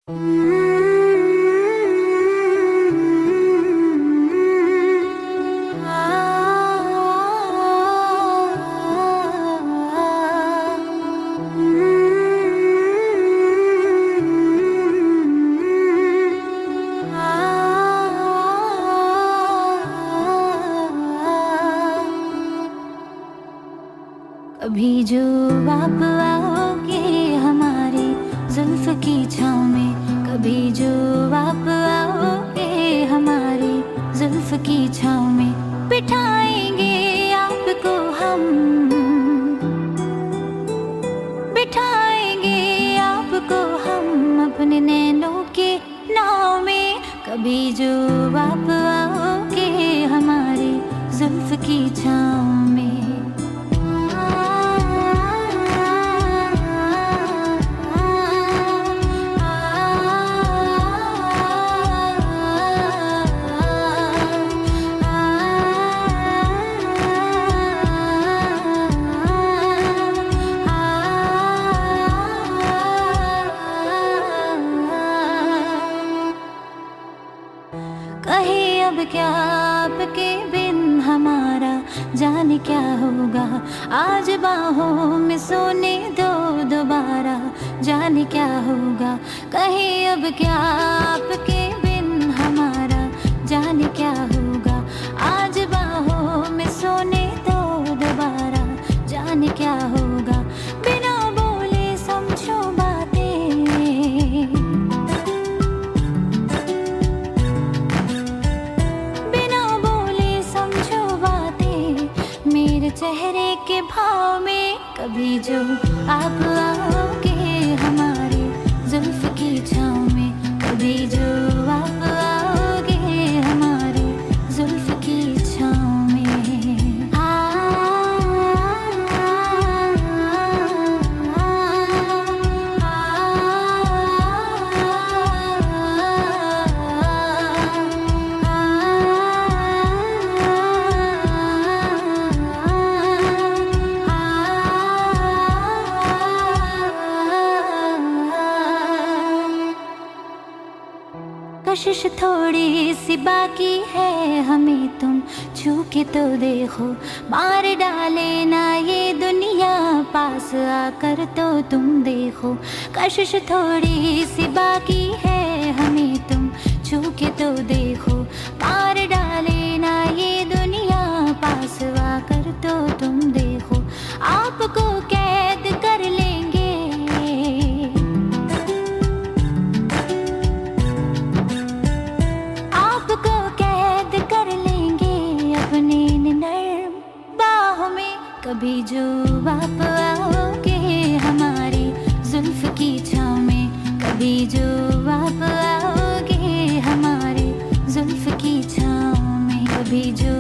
कभी जो आप आओगे हमारी जुल्फ की छाँव में, कभी जो आप आओगे हमारी जुल्फ की छाँव में, बिठाएंगे आपको हम, बिठाएंगे आपको हम अपने नैनों के नाव में। कभी जो आप आओगे हमारी जुल्फ की छाँव में। कहे अब क्या आपके बिन हमारा, जाने क्या होगा, आज बाहों में सोने दो दोबारा, जाने क्या होगा। कहे अब क्या आपके बिन हमारा, जाने क्या होगा, आज बाहों में सोने दो दोबारा, जाने क्या होगा। बिना बोले समझो बातें, चेहरे के भाव में। कभी जो आप आओगे हमारी जुल्फ की छाँव में, कभी जो आप आओगे हमारी जुल्फ की छाँव में। कशिश थोड़ी सी बाकी है हमें, तुम छू के तो देखो, मार डाले ना ये दुनिया, पास आकर तो तुम देखो। कशिश थोड़ी सी बाकी है हमें, तुम छू के तो देखो, मार डाले ना ये दुनिया, पास आकर तो तुम देखो। आपको कैद कर लेंगे, कभी जो आप आओगे हमारी जुल्फ की छाँव में, कभी जो आप आओगे हमारी जुल्फ की छाँव में, कभी जो